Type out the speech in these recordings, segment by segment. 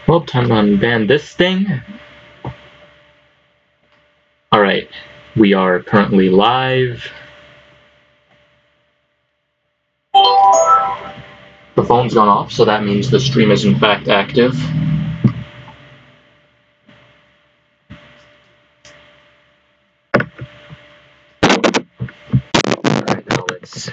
Well, time to unban this thing. Alright, we are currently live. The phone's gone off, so that means the stream is in fact active. Alright, now let's...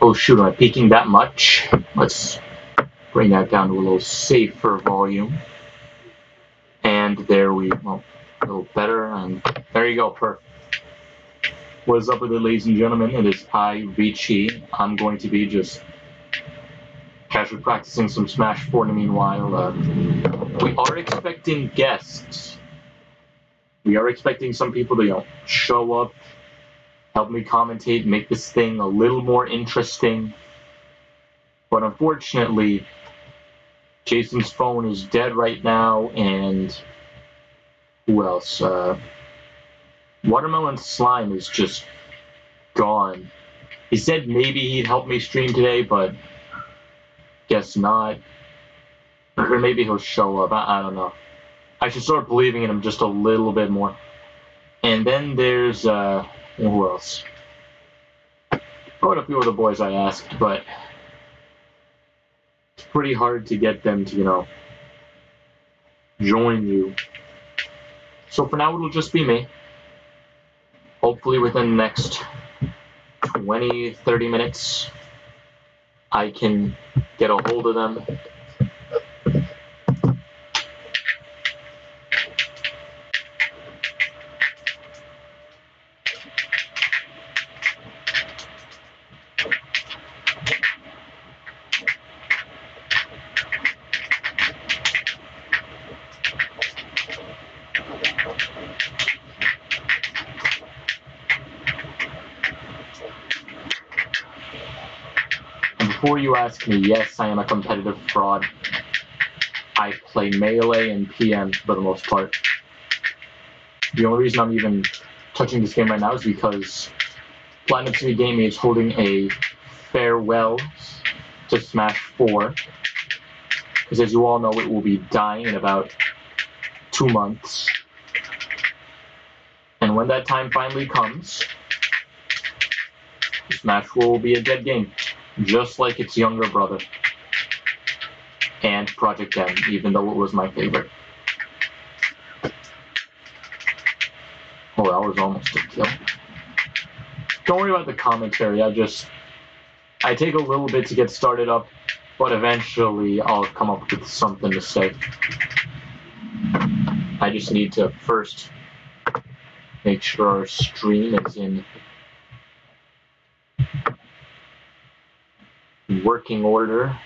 Oh shoot, am I peaking that much? Let's bring that down to a little safer volume. And there we go. A little better, and there you go, perfect. What is up with it, ladies and gentlemen? It is I, Richie. I'm going to be just casually practicing some Smash 4 in the meanwhile. We are expecting guests. We are expecting some people to, show up, help me commentate, make this thing a little more interesting. But unfortunately, Jason's phone is dead right now, and who else? Watermelon Slime is just gone. He said maybe he'd help me stream today, but guess not. Or maybe he'll show up. I don't know. I should start believing in him just a little bit more. And then there's, who else? Quite a few of the boys I asked, but it's pretty hard to get them to, join you. So for now, it'll just be me. Hopefully within the next 20-30 minutes, I can get a hold of them. Before you ask me, yes, I am a competitive fraud. I play Melee and PM for the most part. The only reason I'm even touching this game right now is because Platinum City Gaming is holding a farewell to Smash 4. Because as you all know, it will be dying in about 2 months. And when that time finally comes, Smash 4 will be a dead game. Just like its younger brother. And Project M, even though it was my favorite. Oh, that was almost a kill. Don't worry about the commentary, I take a little bit to get started up, but eventually I'll come up with something to say. I just need to first make sure our stream is in working order.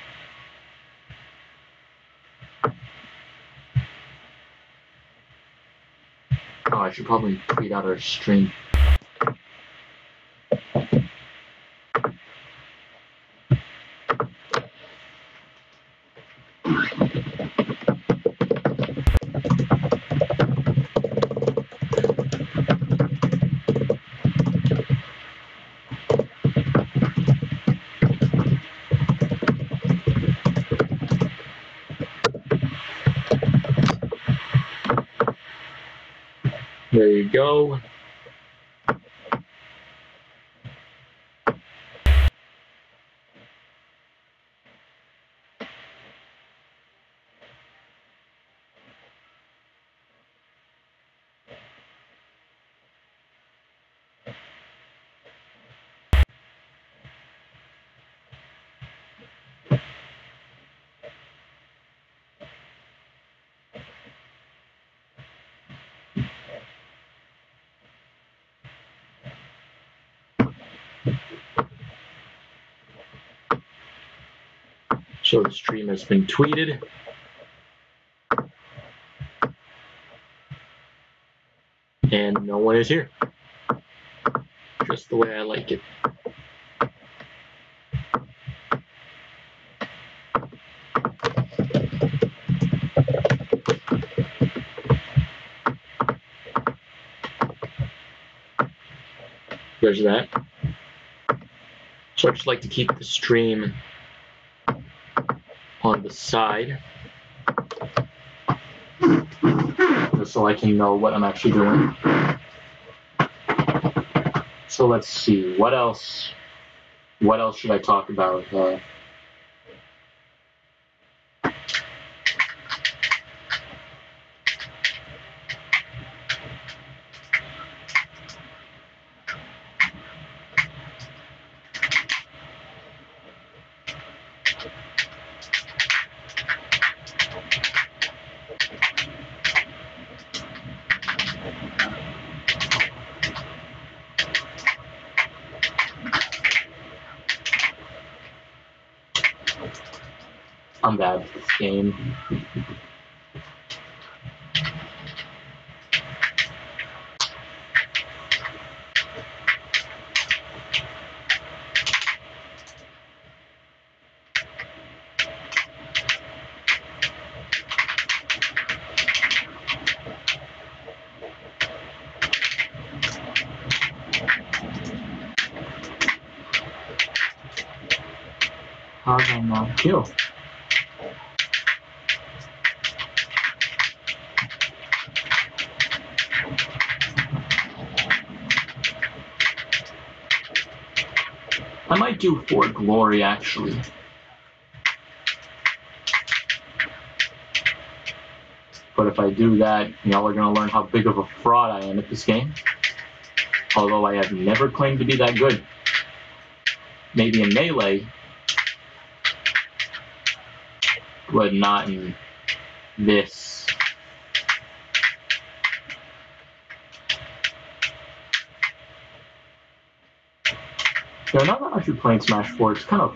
Oh, I should probably tweet out our stream. There you go. So the stream has been tweeted. And no one is here. Just the way I like it. There's that. So I just like to keep the stream on the side, just so I can know what I'm actually doing. So let's see, what else should I talk about? I'm bad at this game. How did I not kill? I might do For Glory, actually. But if I do that, y'all are going to learn how big of a fraud I am at this game. Although I have never claimed to be that good. Maybe in Melee, but not in this. You know, now that I'm actually playing Smash 4, it's kind of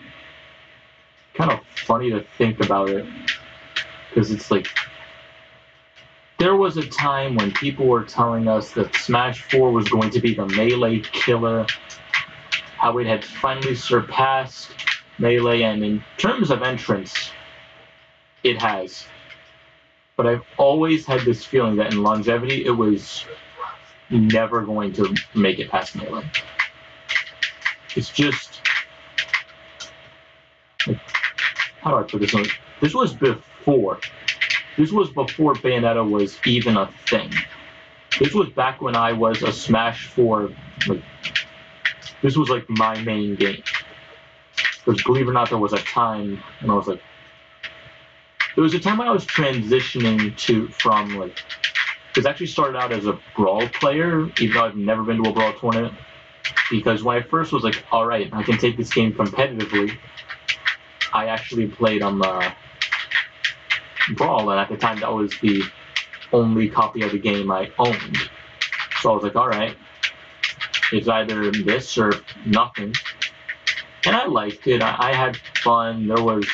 funny to think about it. Because it's like, there was a time when people were telling us that Smash 4 was going to be the Melee killer, how it had finally surpassed Melee, and in terms of entrance, it has. But I've always had this feeling that in longevity, it was never going to make it past Melee. It's just, how do I put this on? This was before Bayonetta was even a thing. This was back when I was a Smash 4, like, this was like my main game. Because believe it or not, there was a time when I was like, there was a time when I was transitioning from like, because I actually started out as a Brawl player, even though I've never been to a Brawl tournament. Because when I first was like, alright, I can take this game competitively, I actually played on Brawl, and at the time that was the only copy of the game I owned. So I was like, alright, it's either this or nothing. And I liked it. I had fun. There was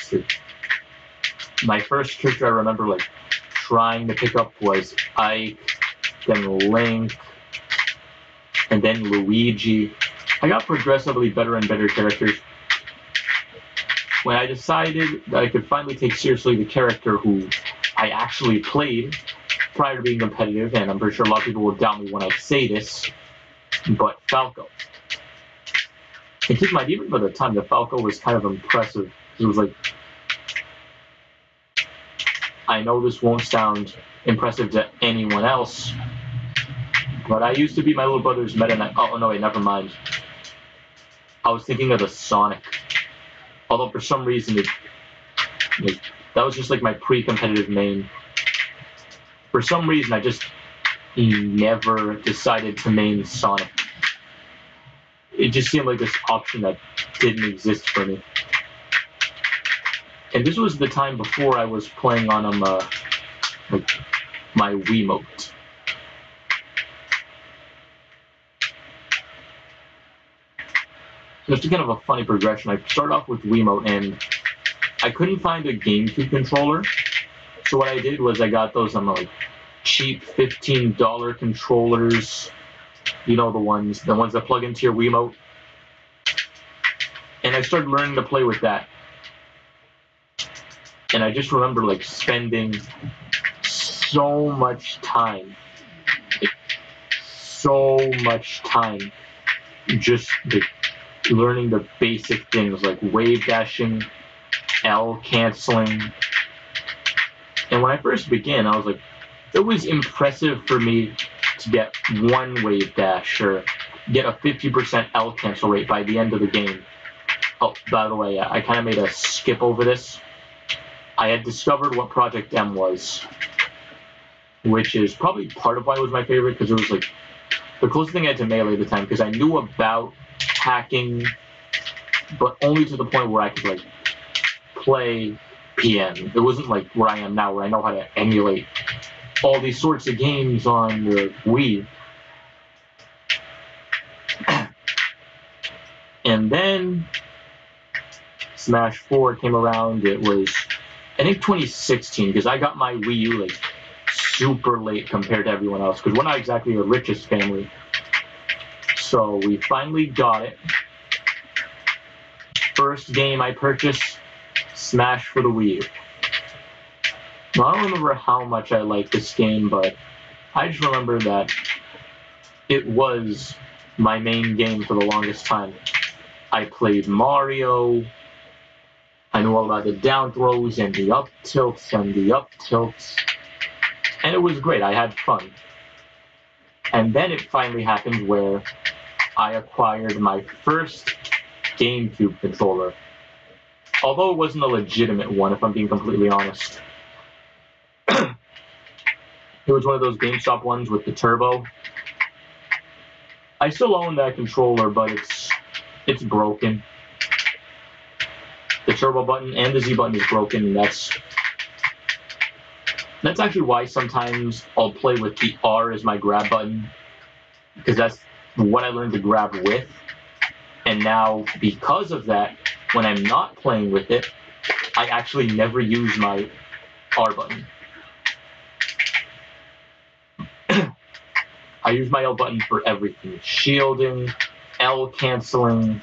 my first character I remember like trying to pick up was Ike, then Link, and then Luigi. I got progressively better and better characters. When I decided that I could finally take seriously the character who I actually played prior to being competitive, and I'm pretty sure a lot of people will doubt me when I say this, but Falco. And keep in mind, even by the time, the Falco was kind of impressive. It was like, I know this won't sound impressive to anyone else, but I used to be my little brother's Meta Knight. Oh, no, wait, never mind. I was thinking of the Sonic. Although for some reason, that was just like my pre-competitive main. For some reason, I just never decided to main Sonic. It just seemed like this option that didn't exist for me. And this was the time before I was playing on like my Wiimote. Just kind of a funny progression. I started off with Wiimote, and I couldn't find a GameCube controller. So what I did was I got those like cheap $15 controllers. You know, the ones that plug into your Wiimote. And I started learning to play with that. And I just remember like spending so much time just learning the basic things like wave dashing, L canceling. And when I first began, I was like, it was impressive for me to get one wave dash or get a 50% L cancel rate by the end of the game. Oh, by the way, I kind of made a skip over this. I had discovered what Project M was, which is probably part of why it was my favorite, because it was like the closest thing I had to Melee at the time, because I knew about hacking, but only to the point where I could like play PM. It wasn't like where I am now, where I know how to emulate all these sorts of games on the Wii. And then Smash 4 came around. It was, I think, 2016, because I got my Wii U like super late compared to everyone else, because we're not exactly the richest family. So we finally got it. First game I purchased, Smash for the Wii U. Now, I don't remember how much I liked this game, but I just remember that it was my main game for the longest time. I played Mario. I knew all about the down throws and the up tilts and the up tilts. And it was great. I had fun. And then it finally happened where I acquired my first GameCube controller. Although it wasn't a legitimate one, if I'm being completely honest. It was one of those GameStop ones with the turbo. I still own that controller, but it's broken. The turbo button and the Z button is broken, and that's actually why sometimes I'll play with the R as my grab button, because that's what I learned to grab with. And now, because of that, when I'm not playing with it, I actually never use my R button. I use my L button for everything. Shielding, L canceling,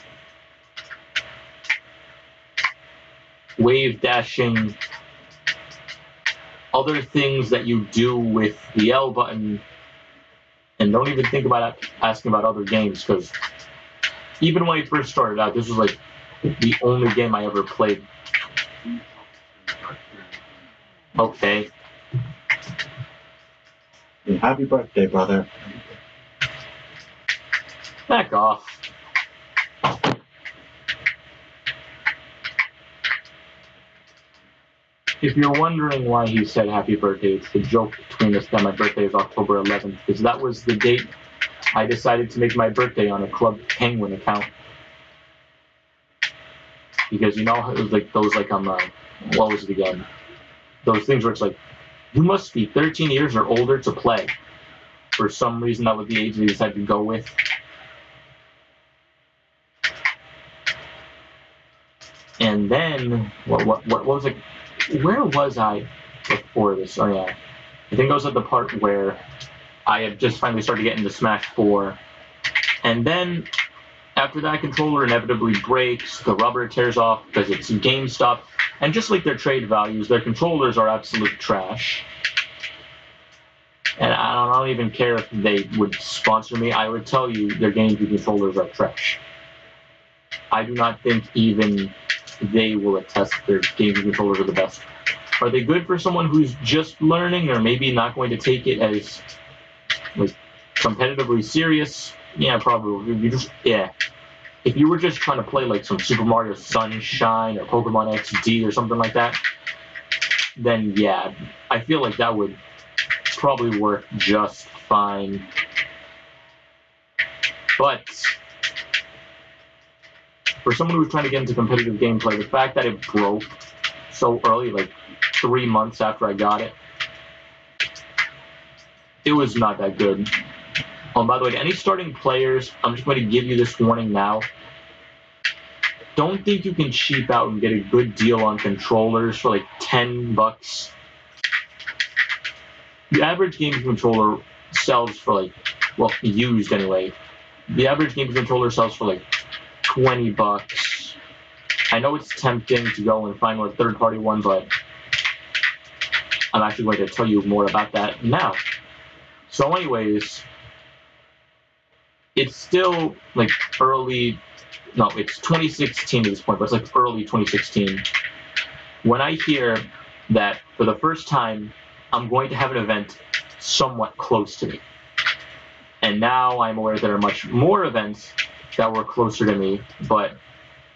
wave dashing, other things that you do with the L button. And don't even think about asking about other games, because even when I first started out, this was like the only game I ever played. Okay. Happy birthday, brother. Back off. If you're wondering why he said happy birthday, it's the joke between us that my birthday is October 11th, because that was the date I decided to make my birthday on a Club Penguin account. Because, you know, it was like those, like, what was it again? Those things where it's like, you must be 13 years or older to play. For some reason, that was the age they decided to go with. And then, what was it? Where was I before this? Oh, yeah. I think I was at the part where I had just finally started getting to Smash 4. And then, after that controller inevitably breaks, the rubber tears off because it's GameStop. And just like their trade values, their controllers are absolute trash. And I don't even care if they would sponsor me. I would tell you their GameCube controllers are trash. I do not think even they will attest their GameCube controllers are the best. Are they good for someone who's just learning or maybe not going to take it as like competitively serious? Yeah, probably. If you were just trying to play like some Super Mario Sunshine or Pokemon XD or something like that, then yeah, I feel like that would probably work just fine. But for someone who's trying to get into competitive gameplay, the fact that it broke so early, like 3 months after I got it, it was not that good. By the way, to any starting players, I'm just going to give you this warning now. Don't think you can cheap out and get a good deal on controllers for like $10. The average game controller sells for like, well, used anyway. The average game controller sells for like $20. I know it's tempting to go and find more third-party one, but I'm actually going to tell you more about that now. So anyways, it's still like it's 2016 at this point, but it's like early 2016. When I hear that for the first time, I'm going to have an event somewhat close to me. And now I'm aware there are much more events that were closer to me, but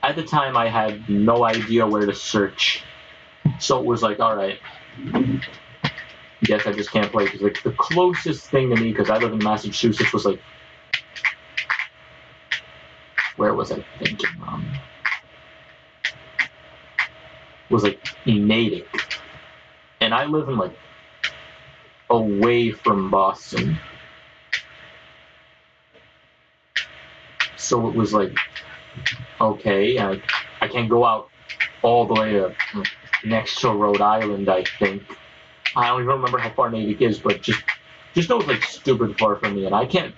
at the time I had no idea where to search. So it was like, alright, guess I just can't play, because like the closest thing to me, because I live in Massachusetts, was like, where was I thinking? Was like Natick. And I live in like away from Boston. So it was like, okay, I can't go out all the way to next to Rhode Island, I think. I don't even remember how far Natick is, but just know it's like stupid far from me. And I can't,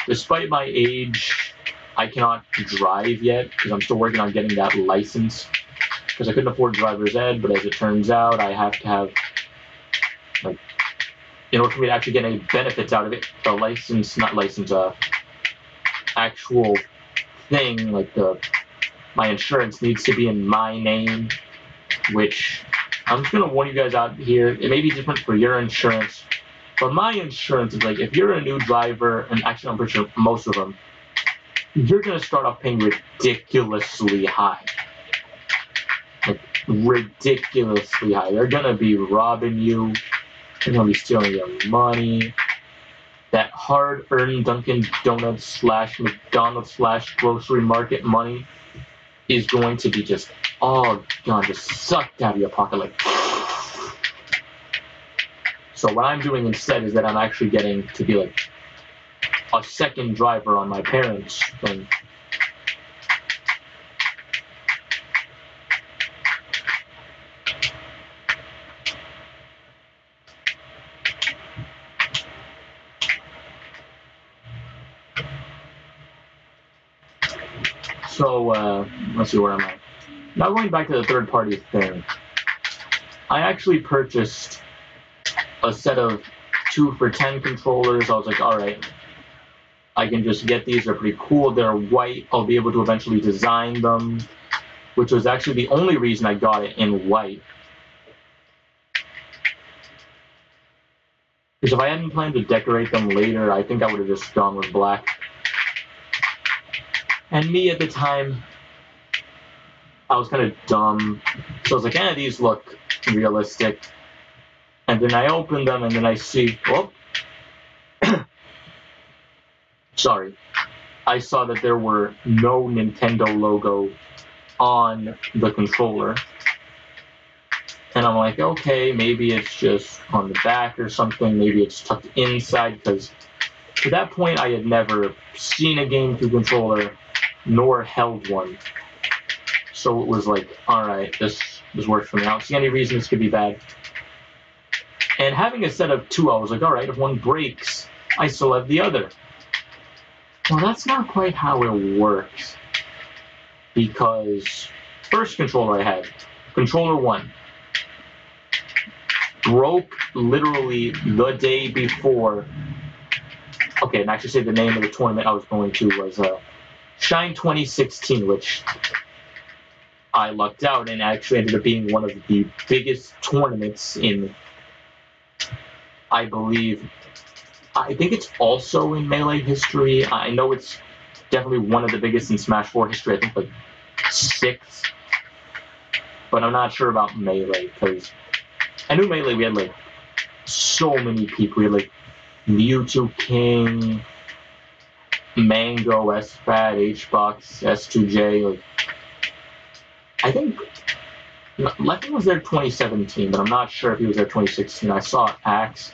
despite my age, I cannot drive yet because I'm still working on getting that license. Because I couldn't afford driver's ed, but as it turns out, I have to have, like, in order for me to actually get any benefits out of it, the license, actual thing, like my insurance needs to be in my name, which I'm just going to warn you guys out here. It may be different for your insurance, but my insurance is like, if you're a new driver, and actually I'm pretty sure most of them, you're going to start off paying ridiculously high. Like, ridiculously high. They're going to be robbing you. They're going to be stealing your money. That hard-earned Dunkin' Donuts / McDonald's / grocery market money is going to be just, oh god, just sucked out of your pocket. Like, so what I'm doing instead is that I'm actually getting to be like a second driver on my parents' thing. So, let's see, where am I? Now going back to the third-party thing, I actually purchased a set of 2 for $10 controllers. I was like, alright, I can just get these. They're pretty cool. They're white. I'll be able to eventually design them, which was actually the only reason I got it in white. Because if I hadn't planned to decorate them later, I think I would have just gone with black. And me at the time, I was kind of dumb. So I was like, these look realistic. And then I open them and then I see, oh, sorry. I saw that there were no Nintendo logo on the controller. And I'm like, okay, maybe it's just on the back or something. Maybe it's tucked inside, because to that point I had never seen a GameCube controller nor held one. So it was like, alright, this works for me. I don't see any reason this could be bad. And having a set of two, I was like, alright, if one breaks, I still have the other. Well, that's not quite how it works. Because first controller I had, controller 1, broke literally the day before. Okay, and actually say the name of the tournament I was going to was Shine 2016, which I lucked out and actually ended up being one of the biggest tournaments in, I think it's also in Melee history. I know it's definitely one of the biggest in Smash 4 history. I think like 6th. But I'm not sure about Melee, because I knew Melee we had like so many people. We had like Mewtwo King, Mango, S-Fat, H-Box, S2J. Like, I think Leffen was there 2017, but I'm not sure if he was there 2016. I saw Axe,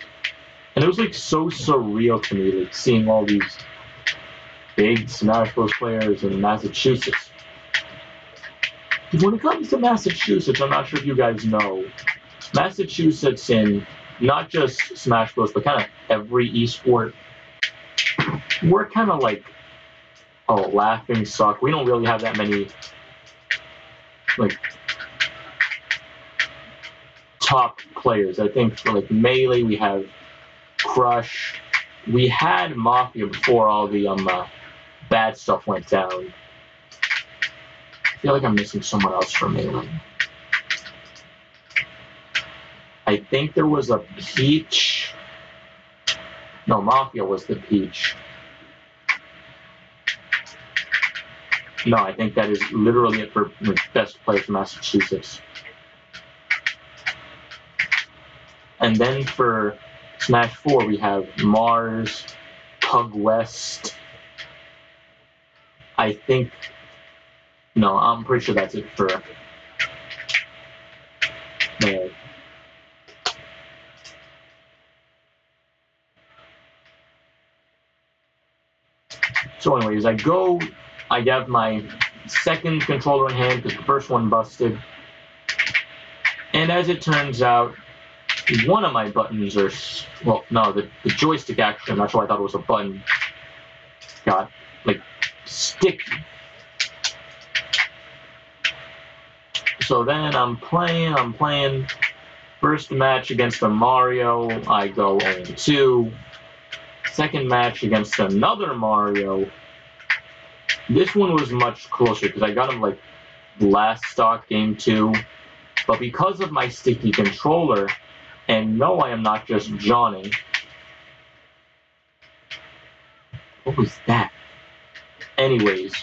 and it was like so surreal to me, like seeing all these big Smash Bros. Players in Massachusetts. When it comes to Massachusetts, I'm not sure if you guys know, Massachusetts in not just Smash Bros, but kind of every esport, we're kind of like, laughing stock. We don't really have that many like top players. I think for like Melee we have Crush. We had Mafia before all the bad stuff went down. I feel like I'm missing someone else from Melee. I think there was a Peach. No, Mafia was the Peach. No, I think that is literally it for the best player from Massachusetts. And then for Smash 4, we have Mars, Pug West. I think... No, I'm pretty sure that's it for Melee. So anyways, I have my second controller in hand because the first one busted. And as it turns out, one of my buttons are, well, no, the joystick actually, I'm not sure I thought it was a button, got, like, sticky. So then I'm playing. First match against a Mario, I go 0-2. Second match against another Mario. This one was much closer because I got him like last stock game 2. But because of my sticky controller, and no, I am not just Johnny. What was that? Anyways,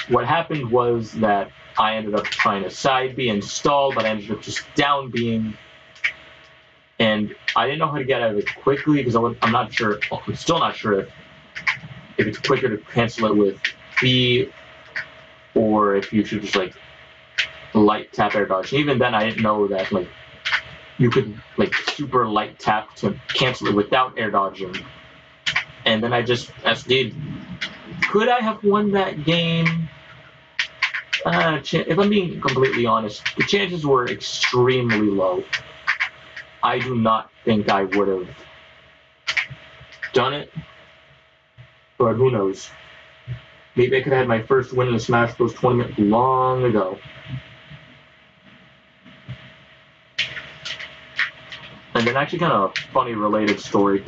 what happened was that I ended up trying to side B and stall, but I ended up just down B'ing. And I didn't know how to get out of it quickly because I'm not sure. Well, I'm still not sure if it's quicker to cancel it with B or if you should just like light tap air dodge. And even then, I didn't know that like you could like super light tap to cancel it without air dodging. And then I just SD'd. Could I have won that game? If I'm being completely honest, the chances were extremely low. I do not think I would have done it, but who knows? Maybe I could have had my first win in the Smash Bros. Tournament long ago. And then actually kind of a funny related story.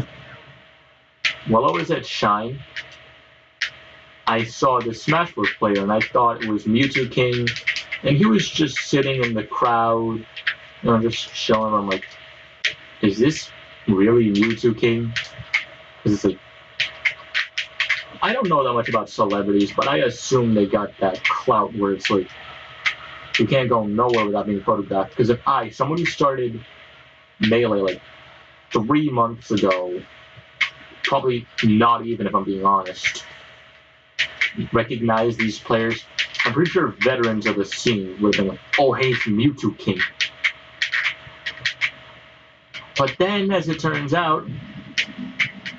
While I was at Shine, I saw this Smash Bros. Player, and I thought it was Mewtwo King, and he was just sitting in the crowd, just chilling. I'm like, is this really Mewtwo King? Because it's like, I don't know that much about celebrities, but I assume they got that clout where it's like, you can't go nowhere without being photographed. Because if someone who started Melee like 3 months ago, probably not even if I'm being honest, recognize these players, I'm pretty sure veterans of the scene would have been like, oh hey, it's Mewtwo King. But then, as it turns out,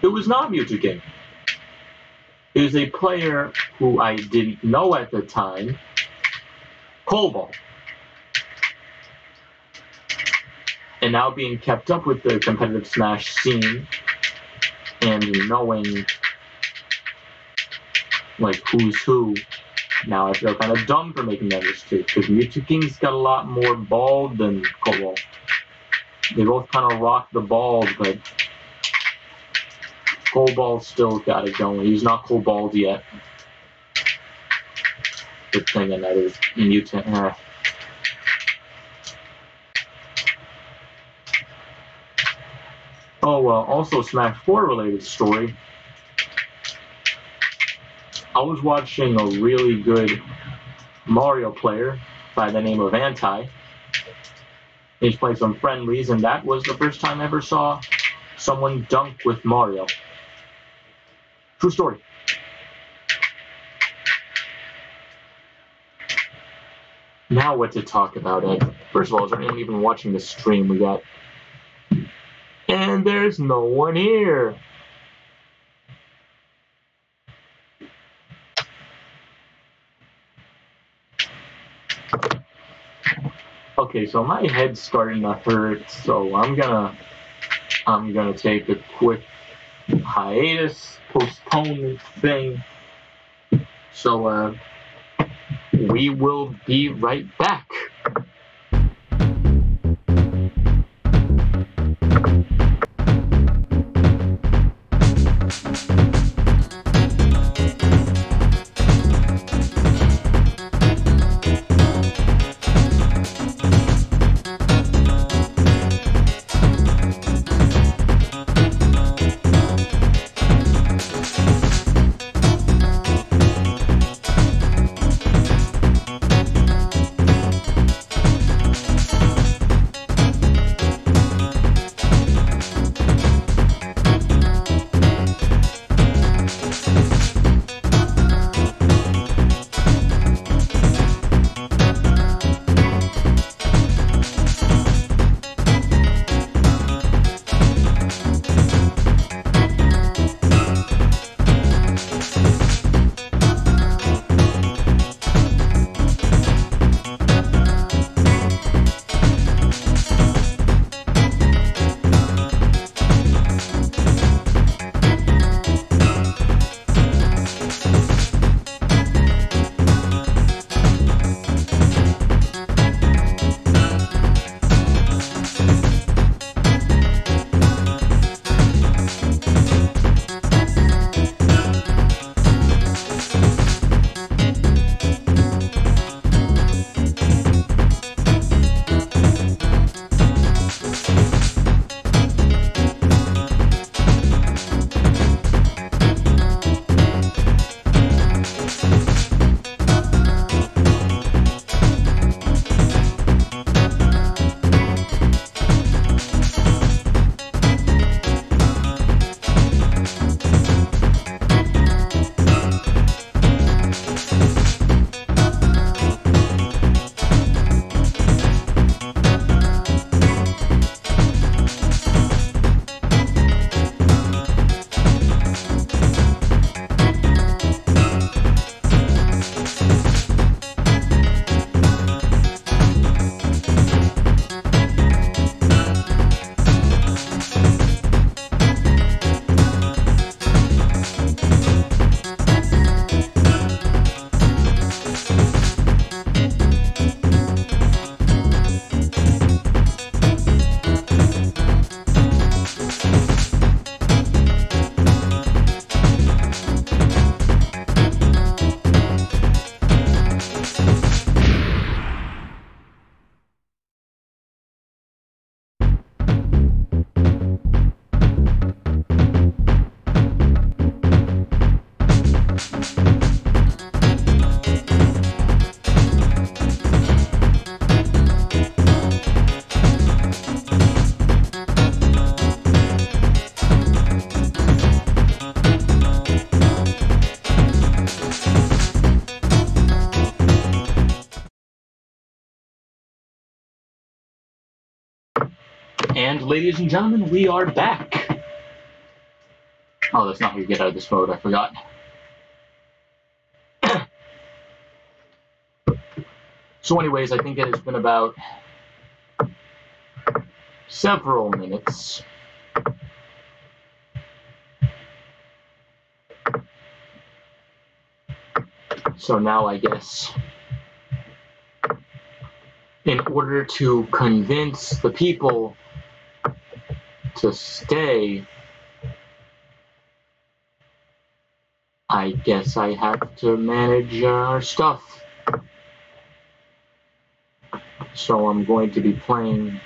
it was not Mewtwo King. It was a player who I didn't know at the time, Cobalt. And now being kept up with the competitive Smash scene and knowing like who's who, now I feel kind of dumb for making that mistake because Mewtwo King's got a lot more bald than Cobalt. They both kind of rock the bald, but Cobalt still got it going. He's not Cobalt yet. Good thing, and that is Mutant. Oh, also Smash 4 related story. I was watching a really good Mario player by the name of Anti. He's played some friendlies, and that was the first time I ever saw someone dunk with Mario. True story. Now what to talk about, Ed? First of all, is there anyone even watching the stream? We got... And there's no one here. Okay, so my head's starting to hurt, so I'm gonna take a quick hiatus, postponement thing. So we will be right back. ladies and gentlemen, we are back. Oh, that's not how you get out of this mode, I forgot. So anyways, I think it has been about several minutes. So now I guess, in order to convince the people to stay, I guess I have to manage our stuff. So I'm going to be playing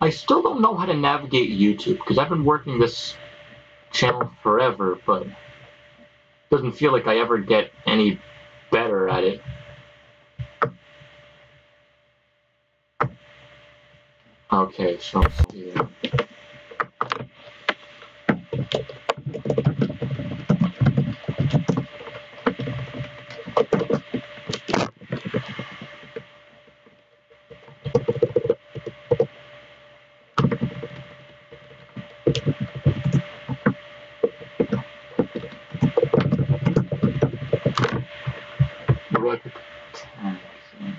I still don't know how to navigate YouTube because I've been working this channel forever, but it doesn't feel like I ever get any better at it. Okay, so let's see. Where do I put the tags in?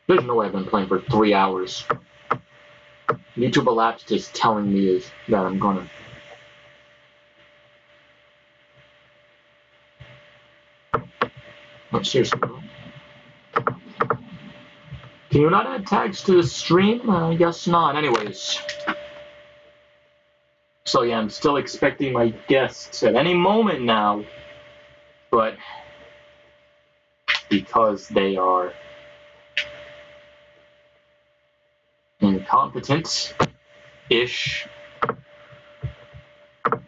There's no way I've been playing for 3 hours. YouTube Elapsed is telling me that I'm gonna. Oh, seriously. Can you not add tags to the stream? I guess not. Anyways. So yeah, I'm still expecting my guests at any moment now. But because they are incompetent-ish,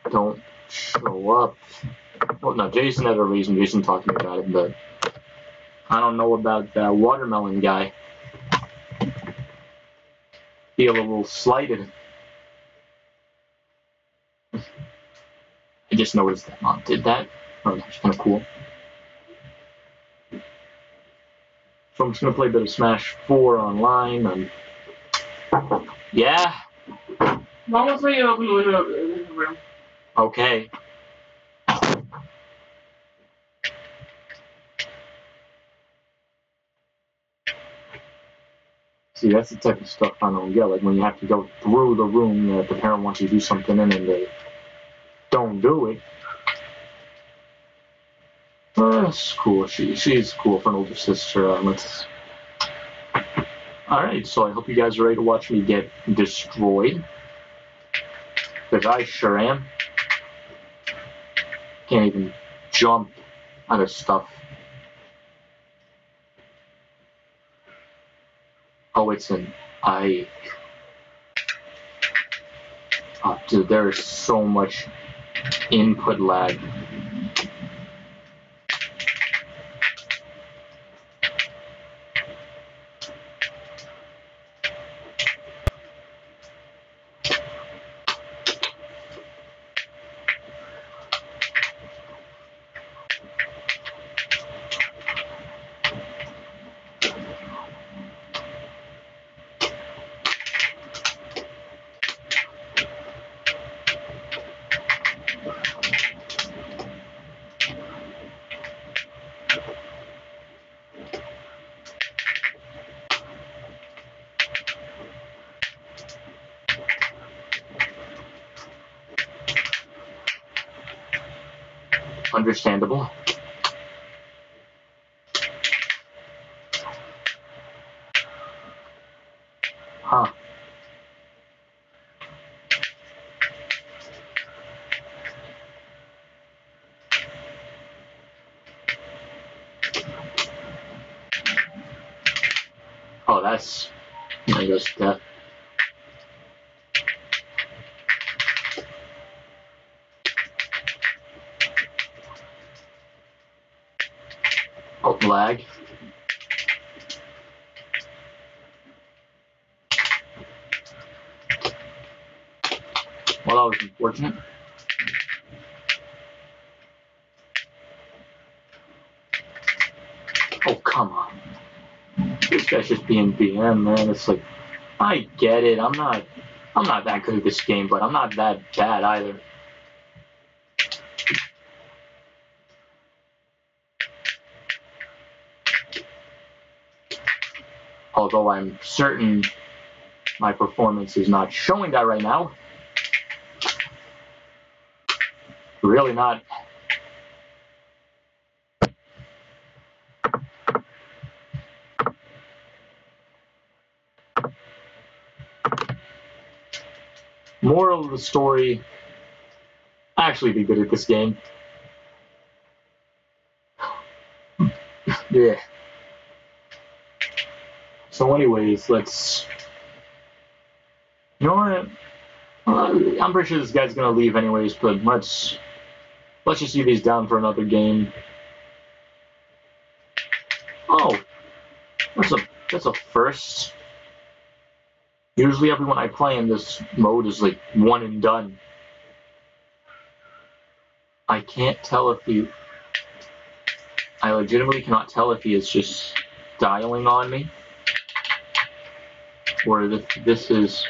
don't show up. Well, no, Jason had a reason. Jason talked to me about it, but I don't know about that watermelon guy. Feel a little slighted. I just noticed that Mom did that. Oh, that's kind of cool. So I'm just gonna play a bit of Smash 4 online. Yeah. Vamos a ir a the room. Okay. See, that's the type of stuff I don't get. Like when you have to go through the room that the parent wants you to do something in and they don't do it. That's cool. She's cool for an older sister. Alright, so I hope you guys are ready to watch me get destroyed. Because I sure am. Can't even jump out of stuff. Oh, it's an Ike. Oh, dude, there is so much input lag. Understandable. Huh. S. I guess death. Oh, lag. Well, that was unfortunate. Oh, come on. This guy's just being BM, man. It's like, I get it. I'm not that good at this game, but I'm not that bad either. Although I'm certain my performance is not showing that right now. Really not. Moral of the story, actually be good at this game. Yeah. So anyways, let's... You know what? I'm pretty sure this guy's gonna leave anyways, but let's just see these down for another game. Oh, that's a first. Usually everyone I play in this mode is like one and done. I can't tell if he... I legitimately cannot tell if he is just dialing on me or if this is...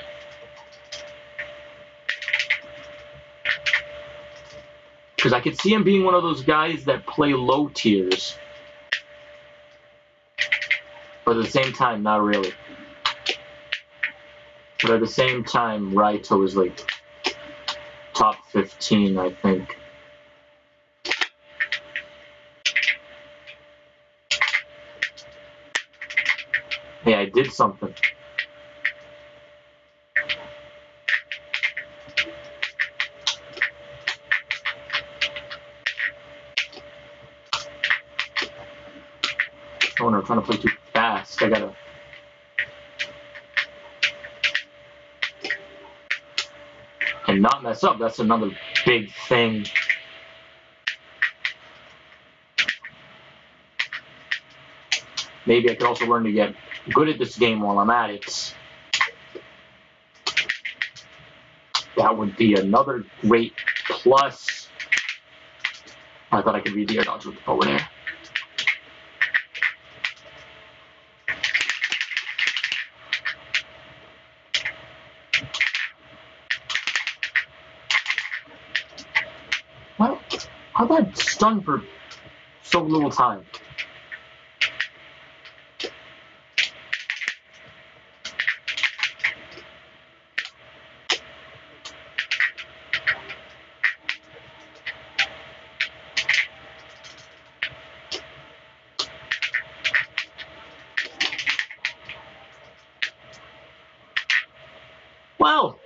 Because I could see him being one of those guys that play low tiers. But at the same time, not really. But at the same time, Raito is like top 15, I think. Hey, I did something. Oh, no, I'm trying to play too fast. I gotta... And not mess up. That's another big thing. Maybe I could also learn to get good at this game while I'm at it. That would be another great plus. I thought I could read the air dodge with the forward air. Well, how'd that stun for so little time? Well,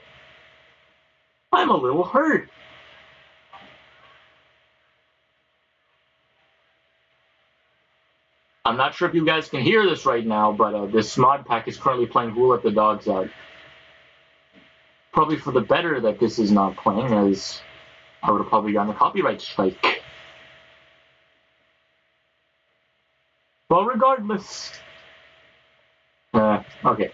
I'm a little hurt. I'm not sure if you guys can hear this right now, but this mod pack is currently playing Who Let the Dogs Out. Probably for the better that this is not playing, as I would have probably gotten a copyright strike. Well, regardless. Okay.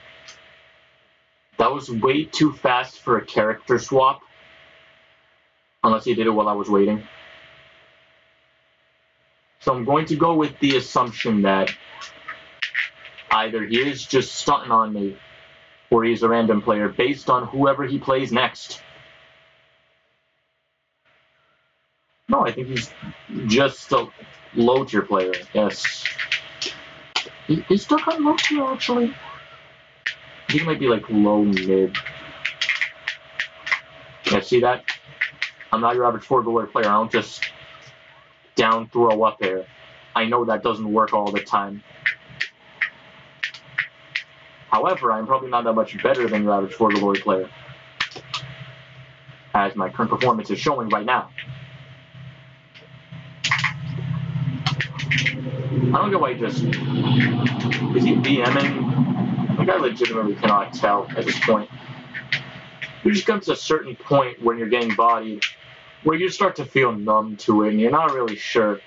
That was way too fast for a character swap. Unless he did it while I was waiting. So I'm going to go with the assumption that either he is just stunting on me, or he's a random player based on whoever he plays next. No, I think he's just a low tier player, yes. He's still kind of low tier, actually. I think he might be like low mid. Yeah, see that? I'm not your average 4-goaler player. I don't just down throw up air. I know that doesn't work all the time. However, I'm probably not that much better than your average 4-goaler player, as my current performance is showing right now. I don't get why he just... Is he DMing? Like, I legitimately cannot tell at this point. There just comes a certain point when you're getting bodied where you start to feel numb to it, and you're not really sure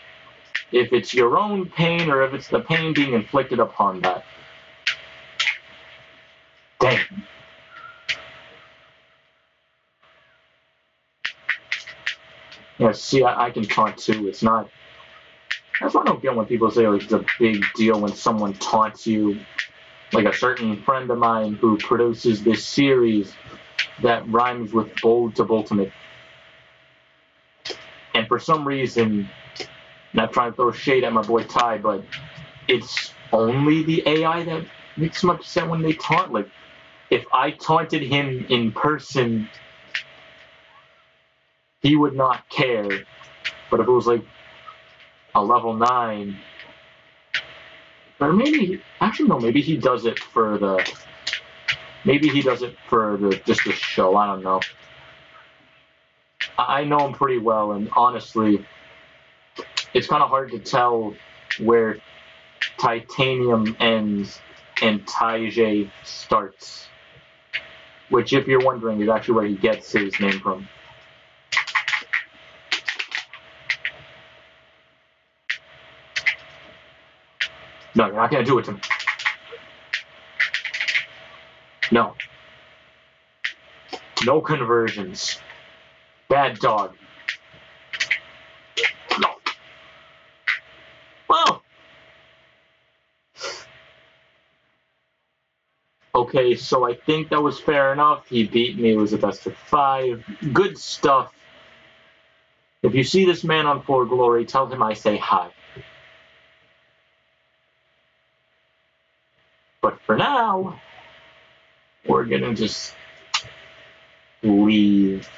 if it's your own pain or if it's the pain being inflicted upon that. Dang. Yeah, see, I can taunt too. It's not... That's why I don't get when people say like, it's a big deal when someone taunts you. Like a certain friend of mine who produces this series that rhymes with bold to ultimate. And for some reason, not trying to throw shade at my boy Ty, but it's only the AI that makes him upset when they taunt. Like, if I taunted him in person, he would not care. But if it was like a level 9, or maybe, actually no, maybe he does it for the, just the show, I don't know. I know him pretty well, and honestly, it's kind of hard to tell where Titanium ends and Taijay starts. Which, if you're wondering, is actually where he gets his name from. No, you're not going to do it to me. No. No conversions. Bad dog. No. Well. Okay, so I think that was fair enough. He beat me. It was a best of 5. Good stuff. If you see this man on For Glory, tell him I say hi. But for now, we're gonna just leave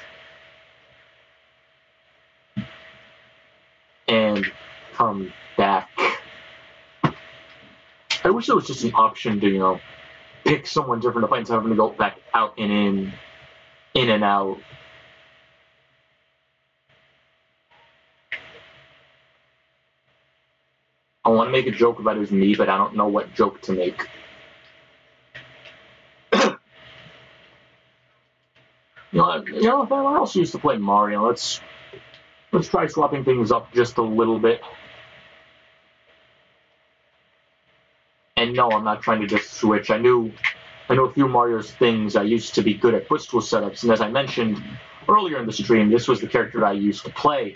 and come back. I wish there was just an option to, you know, pick someone different to fight instead of having to go back out and in and out. I want to make a joke about his knee, but I don't know what joke to make. You know, if anyone else used to play Mario, let's try swapping things up just a little bit. And no, I'm not trying to just switch. I know a few Mario's things. I used to be good at footstool setups, and as I mentioned earlier in the stream, this was the character that I used to play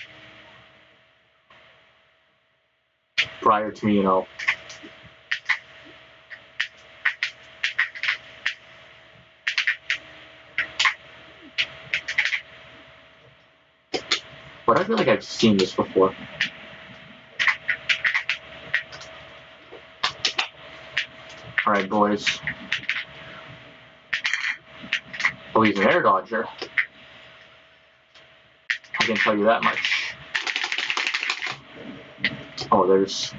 prior to me, you know. But I feel like I've seen this before. Alright, boys. Oh, he's an air dodger. I can tell you that much. Oh, there's...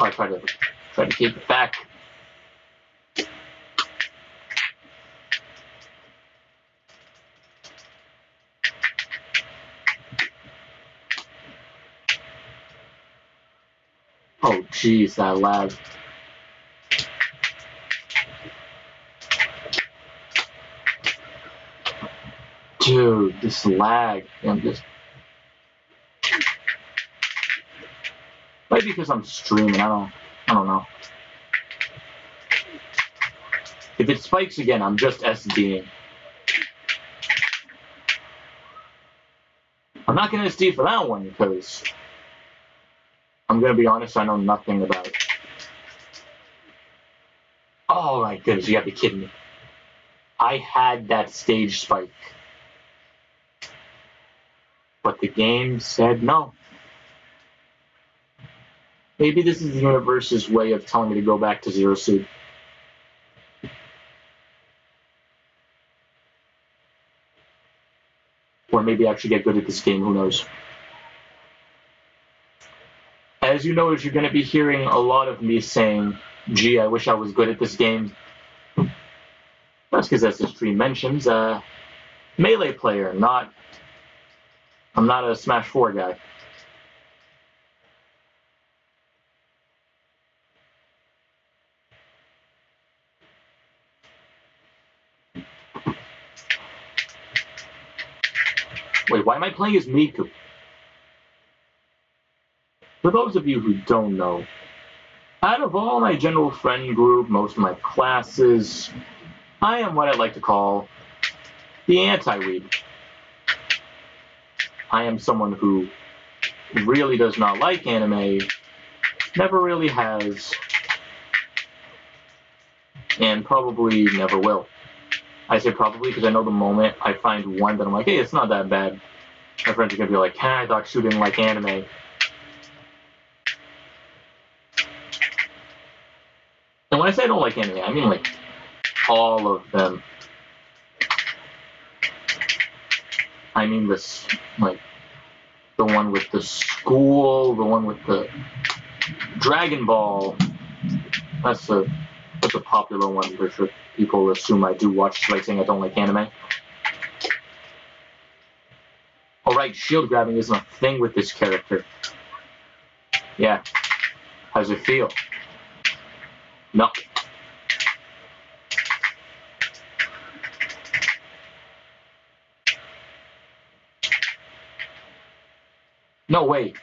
Oh, I try to keep it back. Oh, jeez, that lag. Dude, this lag. I'm just... Maybe because I'm streaming, I don't know. If it spikes again, I'm just SDing. I'm not going to SD for that one, because I'm going to be honest, I know nothing about it. Oh my goodness, you gotta be kidding me. I had that stage spike. But the game said no. Maybe this is the universe's way of telling me to go back to Zero Suit. Or maybe actually get good at this game, who knows. as you notice, you're going to be hearing a lot of me saying, gee, I wish I was good at this game. That's because, as the stream mentions, Melee player, I'm not a Smash 4 guy. Wait, why am I playing as Miku? For those of you who don't know, out of all my general friend group, most of my classes, I am what I like to call the anti-weeb. I am someone who really does not like anime, never really has, and probably never will. I say probably because I know the moment I find one that I'm like, hey, it's not that bad, my friends are going to be like, I thought you didn't like anime. And when I say I don't like anime, I mean like all of them. I mean this, like, the one with the school, the one with the Dragon Ball. That's a popular one, for sure. People assume I do watch, like saying I don't like anime. Alright, shield grabbing isn't a thing with this character. Yeah. How's it feel? No. No, wait.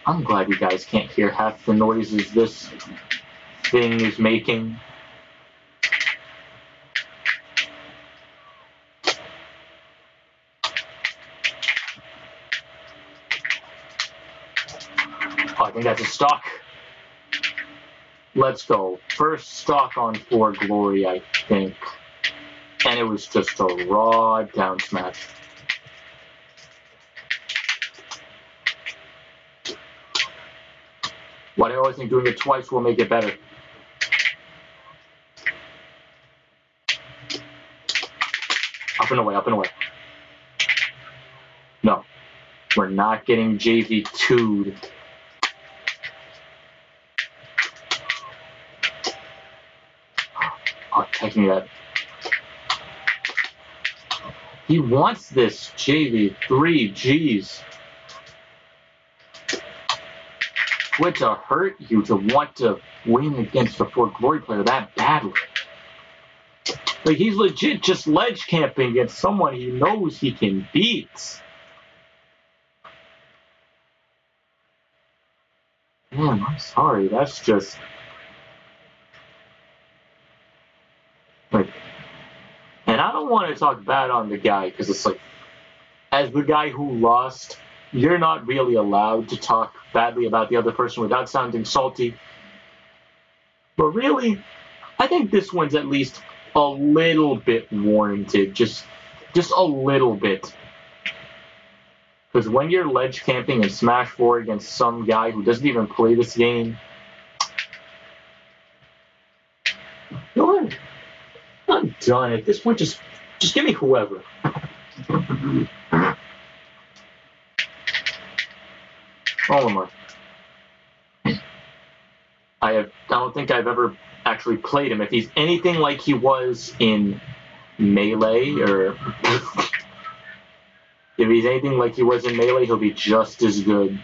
I'm glad you guys can't hear half the noises this thing is making. Oh, I think that's a stock. Let's go. First stock on 4 Glory, I think. And it was just a raw down smash. Why do I always think doing it twice will make it better? Up and away, up and away. No. We're not getting JV2'd. Oh, taking that. He wants this JV3, jeez. Would to hurt you to want to win against a 4 Glory player that badly. Like, he's legit just ledge camping against someone he knows he can beat. Man, I'm sorry, that's just... like... And I don't want to talk bad on the guy, because it's like, as the guy who lost, you're not really allowed to talk badly about the other person without sounding salty. But really, I think this one's at least a little bit warranted. Just a little bit. Because when you're ledge camping in Smash 4 against some guy who doesn't even play this game, go ahead. I'm done. At this point, just give me whoever. Olimar. I don't think I've ever actually played him. If he's anything like he was in Melee, or if he's anything like he was in Melee, he'll be just as good.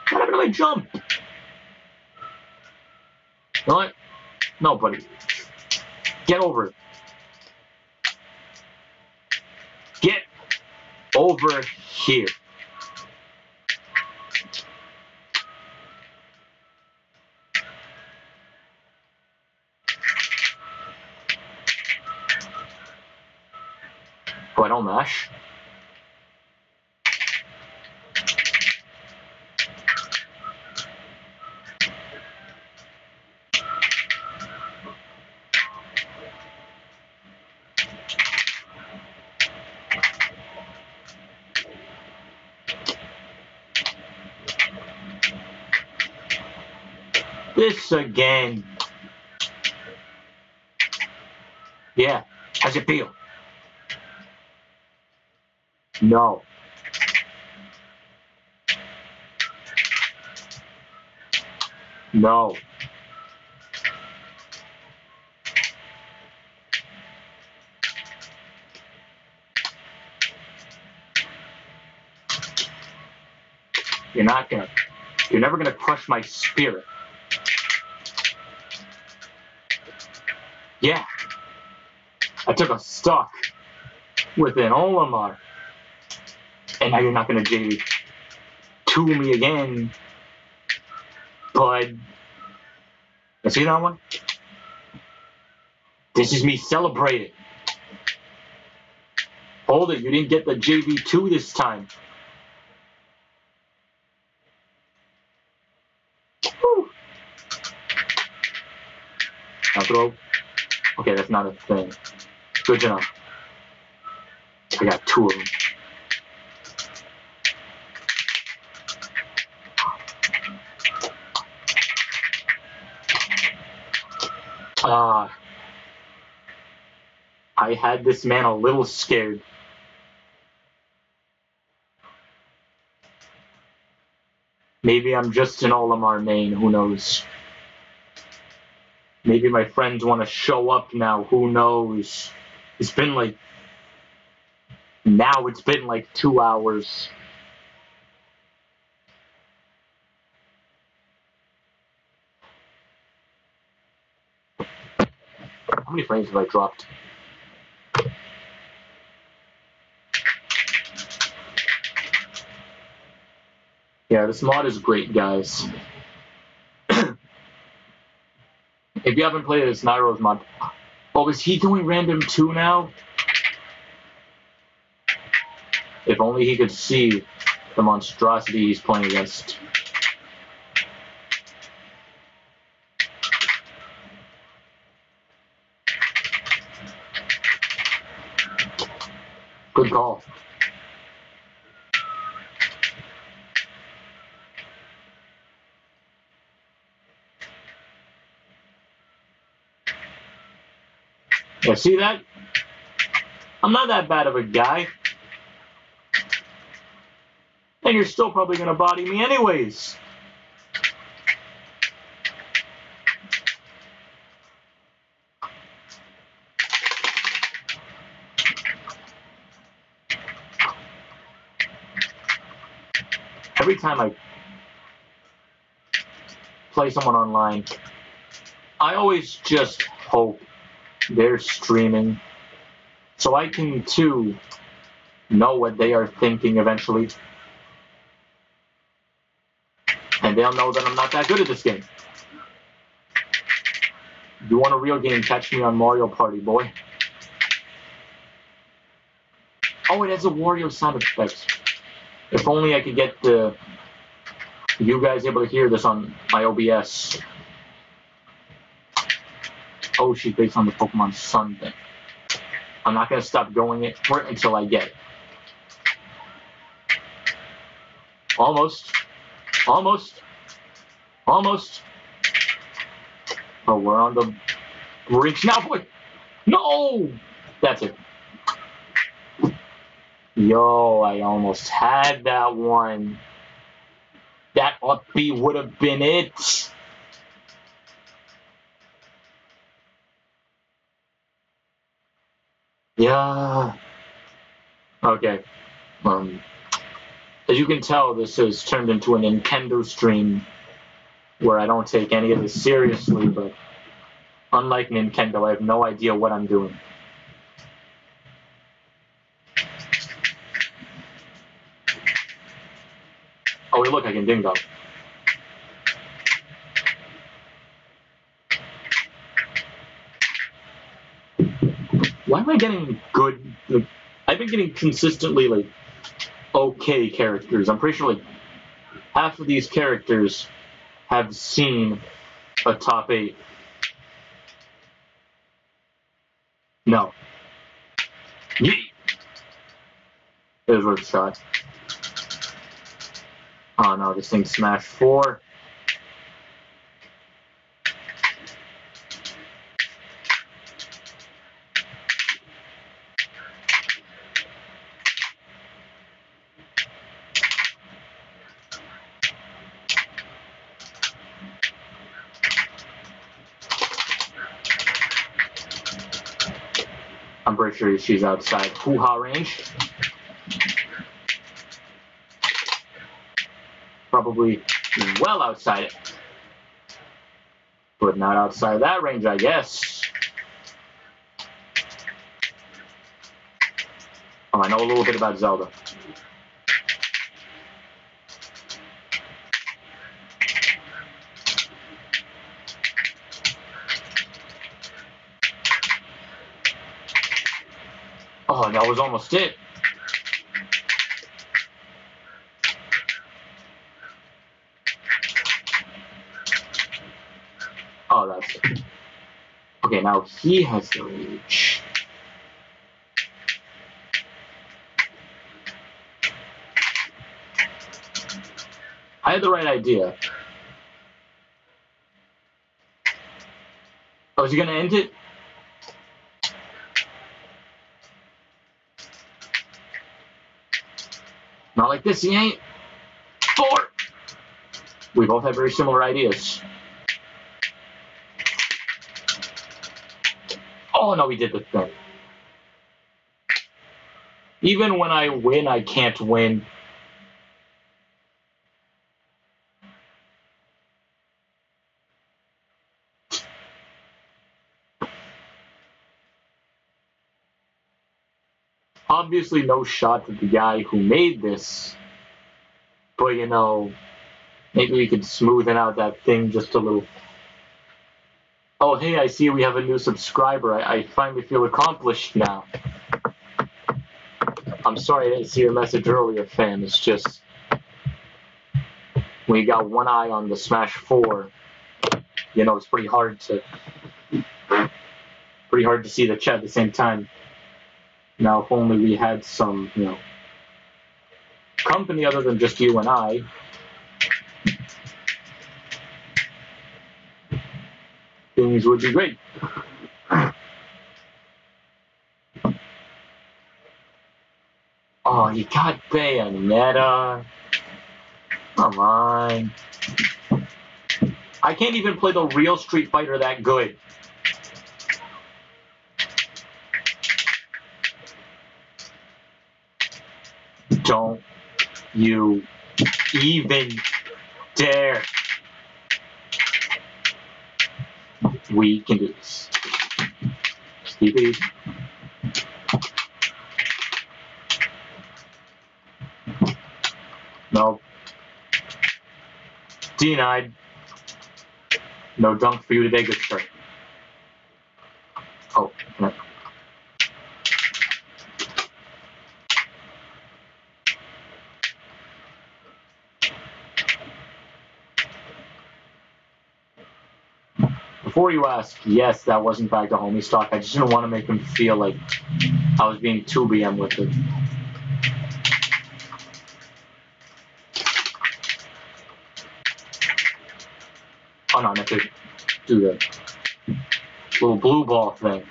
What happened to my jump? You know what? No, buddy. Get over it. Get over here. Oh, I don't mash. This again. Yeah, how's it feel? No. No. You're never gonna crush my spirit. Yeah. I took a stock with an Olimar. And now you're not gonna JV2 me again. Bud. You see that one? This is me celebrating. Hold it, you didn't get the JV2 this time. Woo. Now throw. Okay, that's not a thing. Good enough. I got 2 of them. I had this man a little scared. Maybe I'm just an Olimar main, who knows? Maybe my friends want to show up now, who knows? It's been like 2 hours. How many frames have I dropped? Yeah, this mod is great, guys. If you haven't played this Nairo's mod... Oh, is he doing random 2 now? If only he could see the monstrosity he's playing against. Good call. Yeah, see that? I'm not that bad of a guy. And you're still probably going to body me anyways. Every time I play someone online, I always just hope they're streaming so I can, too, know what they are thinking eventually. And they'll know that I'm not that good at this game. You want a real game, catch me on Mario Party, boy. Oh, it has a Wario sound effect. If only I could get you guys able to hear this on my OBS. Oh, she's based on the Pokemon Sun thing. I'm not going to stop going for it until I get it. Almost. Almost. Almost. Oh, we're on the brink now, boy. No! That's it. Yo, I almost had that one. That up B would have been it. Yeah. Okay. As you can tell, this has turned into a Nintendo stream where I don't take any of this seriously, but unlike Nintendo, I have no idea what I'm doing. Oh, wait, look, I can Dingo. Why am I getting good? Like, I've been getting consistently, like, okay characters. I'm pretty sure, like, half of these characters have seen a top 8. No. Yeet! It was worth a shot. Oh no, this thing smashed 4. I'm pretty sure she's outside hoo-ha range. Probably well outside it. But not outside that range, I guess. Oh, I know a little bit about Zelda. Oh, that was almost it. Oh, that's it. Okay, now he has the reach. I had the right idea. Oh, is he gonna end it? Not like this, he ain't. 4! We both have very similar ideas. Oh, no, we did the thing. Even when I win, I can't win. Obviously, no shot at the guy who made this. But, you know, maybe we could smoothen out that thing just a little. Oh, hey, I see we have a new subscriber. I finally feel accomplished now. I'm sorry I didn't see your message earlier, fam. It's just when you got one eye on the Smash 4, you know, it's pretty hard to see the chat at the same time. Now, if only we had some, you know, company other than just you and I. Things would be great. Oh, you got Bayonetta. Come on. I can't even play the real Street Fighter that good. Don't you even dare. We can do this. Just keep it easy. No. Denied. No dunk for you today. Good start. Oh, no. Before you ask, yes, that was in fact a homie stock. I just didn't want to make him feel like I was being 2BM with it. Oh no, I meant to do the little blue ball thing.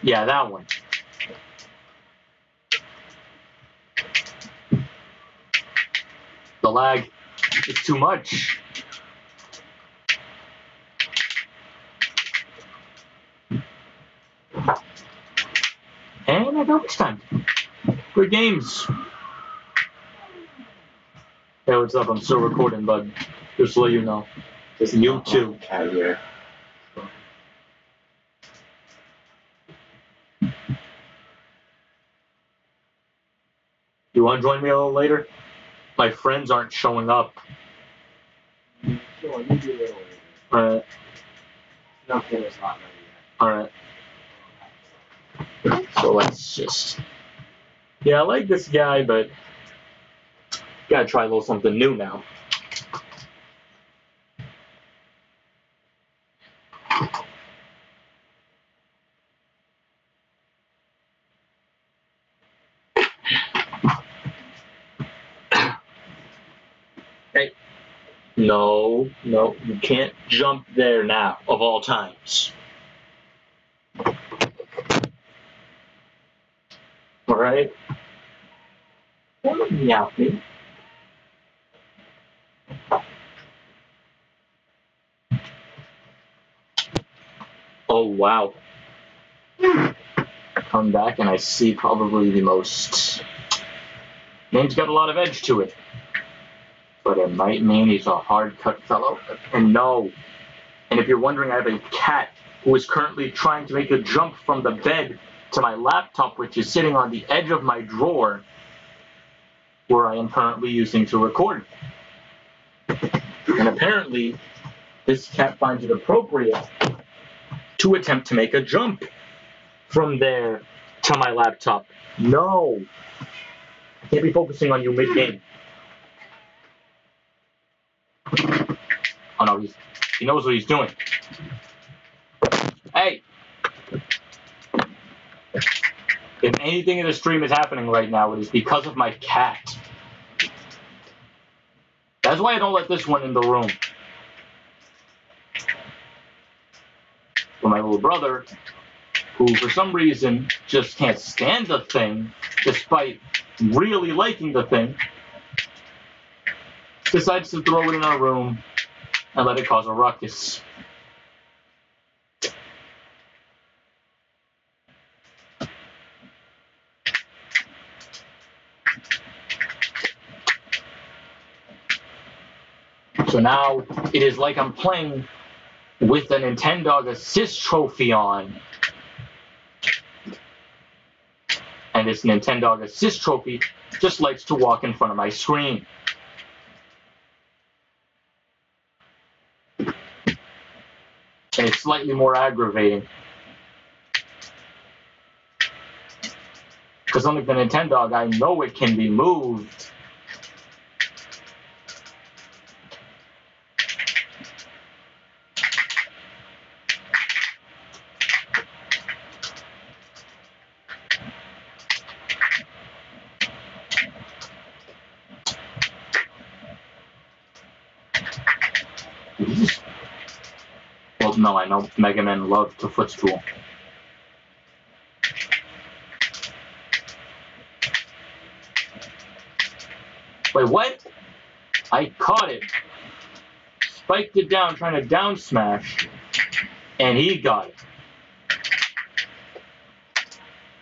Yeah, that one. The lag is too much. And I got this time. Good games. Hey, what's up? I'm still recording, bud. Just to let you know. It's you too. You want to join me a little later? My friends aren't showing up. Sure, you do it later. Alright. Nothing is not ready yet. Alright. So let's just... Yeah, I like this guy, but... Gotta try a little something new now. Hey. No, you can't jump there now, of all times. Alright? Don't meow at me. wow. Come back and I see probably the most... Name's got a lot of edge to it. But it might mean he's a hard-cut fellow. And no. And if you're wondering, I have a cat who is currently trying to make a jump from the bed to my laptop, which is sitting on the edge of my drawer, where I am currently using to record. And apparently, this cat finds it appropriate to attempt to make a jump from there to my laptop. No! I can't be focusing on you mid-game. Oh no, he knows what he's doing. Hey! If anything in the stream is happening right now, it is because of my cat. That's why I don't let this one in the room. But my little brother, who for some reason just can't stand the thing, despite really liking the thing, decides to throw it in our room and let it cause a ruckus. So now it is like I'm playing with a Nintendog Assist trophy on. And this Nintendog Assist trophy just likes to walk in front of my screen. And it's slightly more aggravating. Because unlike the Nintendog, I know it can be moved. Well, no, I know Mega Man loved to footstool. Wait, what? I caught it. Spiked it down, trying to down smash. And he got it.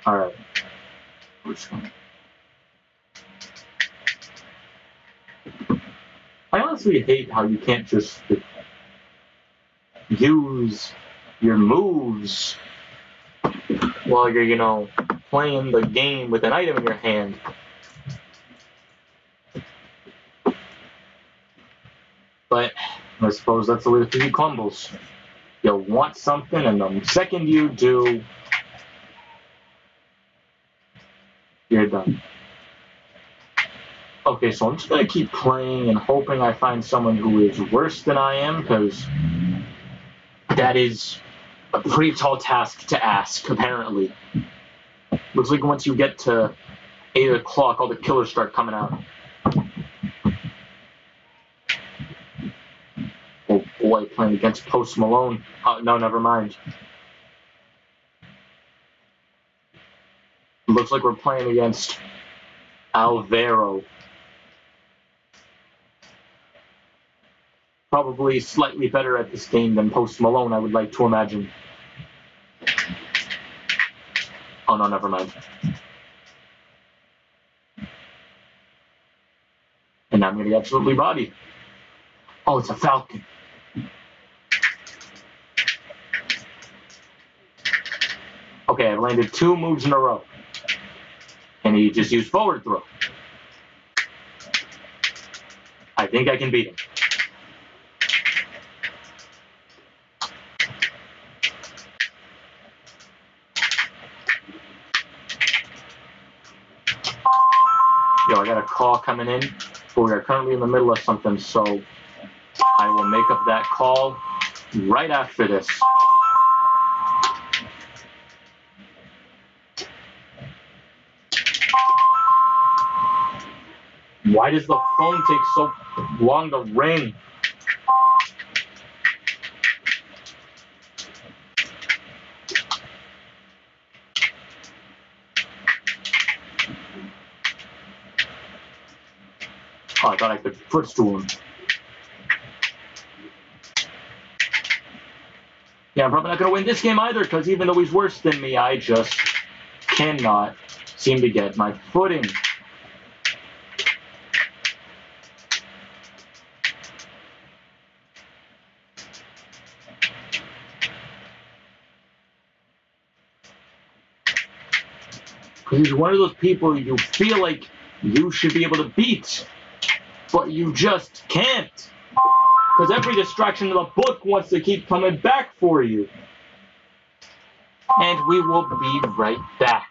Alright. I honestly hate how you can't just use your moves while you're, you know, playing the game with an item in your hand. But I suppose that's the way the cookie crumbles. You'll want something, and the second you do, you're done. Okay, so I'm just going to keep playing and hoping I find someone who is worse than I am, because that is a pretty tall task to ask, apparently. Looks like once you get to 8 o'clock, all the killers start coming out. Oh boy, playing against Post Malone. No, never mind. Looks like we're playing against Alvaro. Probably slightly better at this game than Post Malone, I would like to imagine. Oh no, never mind. And now I'm gonna get absolutely bodied. Oh, it's a Falcon. Okay, I've landed 2 moves in a row. And he just used forward throw. I think I can beat him. Yo, I got a call coming in, but we are currently in the middle of something, so I will make up that call right after this. Why does the phone take so long to ring? Oh, I thought I could footstool him. Yeah, I'm probably not going to win this game either, because even though he's worse than me, I just cannot seem to get my footing. Because he's one of those people you feel like you should be able to beat, but you just can't. Because every distraction in the book wants to keep coming back for you. And we will be right back.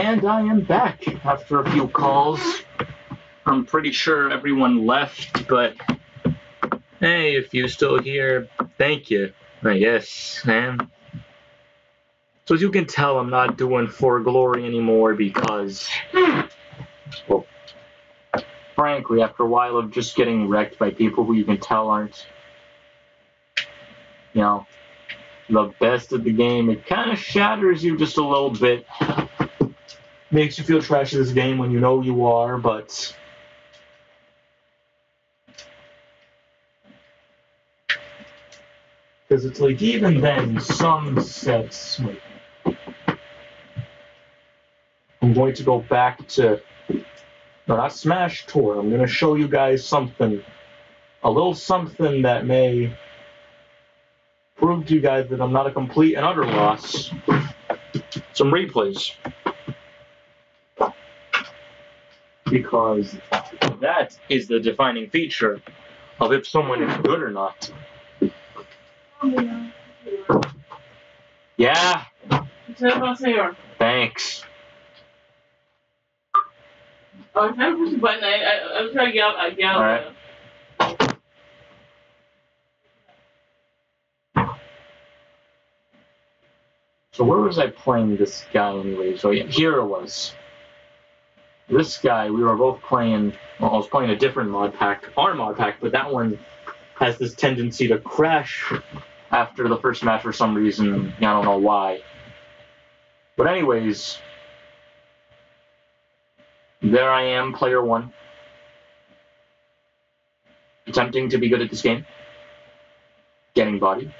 And I am back after a few calls. I'm pretty sure everyone left, but hey, if you're still here, thank you, I guess, man. So as you can tell, I'm not doing For Glory anymore because, well, frankly, after a while of just getting wrecked by people who you can tell aren't, you know, the best at the game, it kind of shatters you just a little bit. Makes you feel trash at this game when you know you are, but because it's like, even then, some sets, like, I'm going to go back to, no, not Smash Tour, I'm going to show you guys something, a little something that may prove to you guys that I'm not a complete and utter loss. Some replays. Because that is the defining feature of if someone is good or not. Yeah. Thanks. I was trying to push the button. I was trying to get out. All right. So where was I playing this guy anyway? So yeah, here it was. This guy, we were both playing, well, I was playing a different mod pack, our mod pack, but that one has this tendency to crash after the first match for some reason. I don't know why. But anyways, there I am, player one, attempting to be good at this game, getting bodied,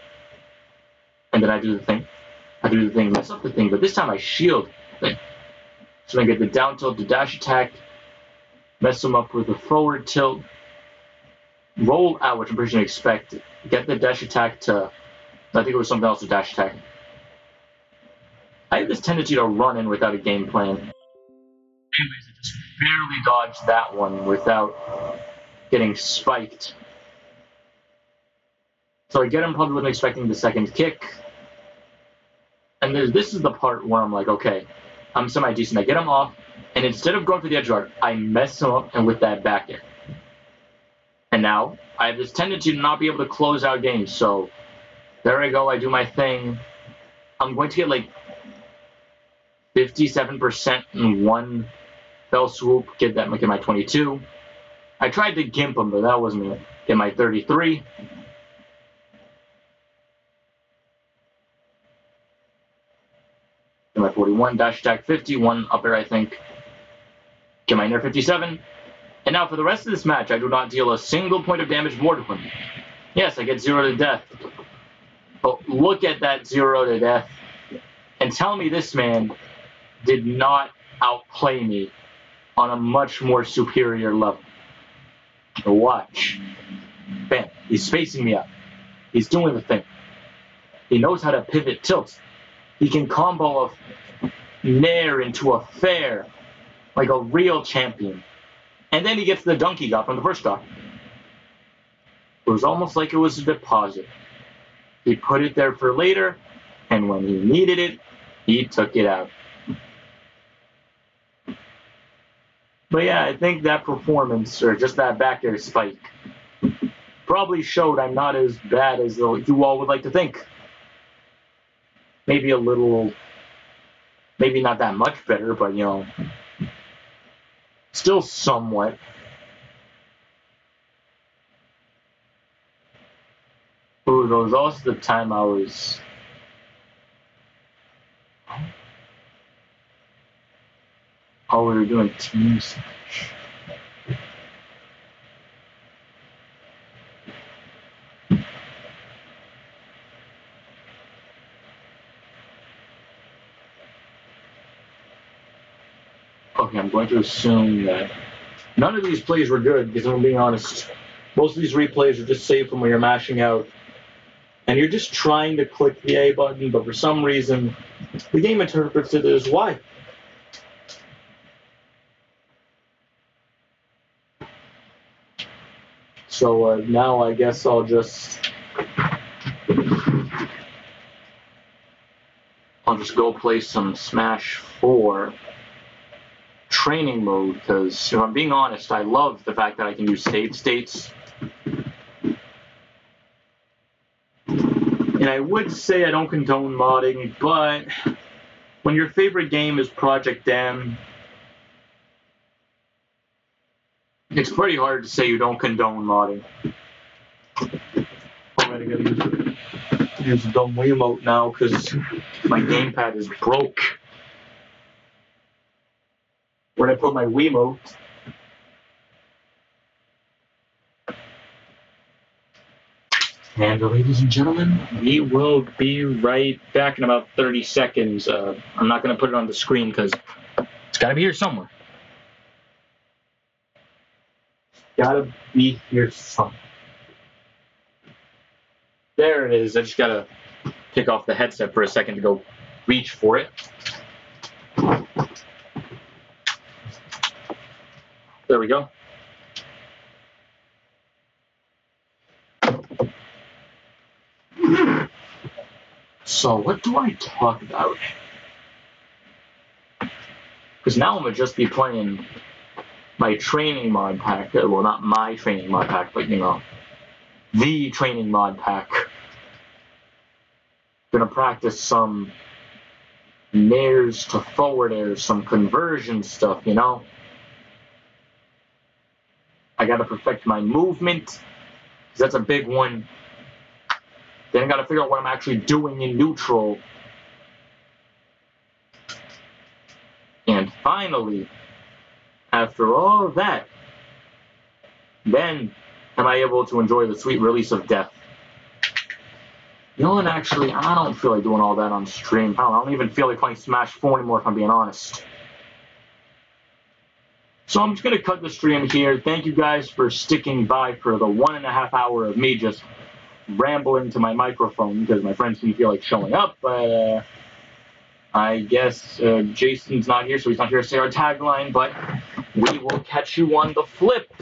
and then I do the thing. Mess up the thing, but this time I shield the thing. So I get the down tilt, the dash attack, mess them up with a forward tilt, roll out, which I'm pretty sure you expect, get the dash attack to, I think it was something else, the dash attack. I have this tendency to run in without a game plan. Anyways, I just barely dodged that one without getting spiked. So I get him, probably wasn't expecting the second kick. And this is the part where I'm like, okay, I'm semi-decent. I get him off, and instead of going for the edge guard, I mess him up and with that back air. And now I have this tendency to not be able to close out games. So there I go. I do my thing. I'm going to get like 57% in one fell swoop. Get my 22. I tried to gimp him, but that wasn't it. Get my 33. Get my 41, dash attack 50, one up air, I think. Get my nair 57. And now for the rest of this match, I do not deal a single point of damage more to him. Yes, I get 0 to death. But look at that 0 to death. And tell me this man did not outplay me on a much more superior level. So watch. Bam. He's spacing me out. He's doing the thing. He knows how to pivot tilts. He can combo a nair into a fair like a real champion. And then he gets the dunk he got from the first stock. It was almost like it was a deposit. He put it there for later, and when he needed it, he took it out. But yeah, I think that performance, or just that back air spike, probably showed I'm not as bad as you all would like to think. Maybe a little, maybe not that much better, but you know, still somewhat. Ooh, there was also the time I was... Oh, we were doing teams. Okay, I'm going to assume that none of these plays were good, because I'm being honest. Most of these replays are just saved from when you're mashing out. And you're just trying to click the A button, but for some reason, the game interprets it as Y. So now I guess I'll just go play some Smash 4. training mode because, if I'm being honest, I love the fact that I can use save states. And I would say I don't condone modding, but when your favorite game is Project M, it's pretty hard to say you don't condone modding. I gotta use the dumb Wiimote now because my gamepad is broke. Where'd I put my Wiimote? And ladies and gentlemen, we will be right back in about 30 seconds. I'm not going to put it on the screen because it's got to be here somewhere. Gotta be here somewhere. There it is. I just got to take off the headset for a second to go reach for it. There we go. So what do I talk about? Because now I'm going to just be playing my training mod pack. Well, not my training mod pack, but, you know, the training mod pack. Going to practice some nairs to forward airs, some conversion stuff, you know. I got to perfect my movement, because that's a big one. Then I got to figure out what I'm actually doing in neutral. And finally, after all of that, then am I able to enjoy the sweet release of death. You know, and actually, I don't feel like doing all that on stream. I don't even feel like playing Smash 4 anymore, if I'm being honest. So I'm just going to cut the stream here. Thank you guys for sticking by for the 1.5 hours of me just rambling to my microphone because my friends didn't feel like showing up. But I guess Jason's not here, so he's not here to say our tagline. But we will catch you on the flip.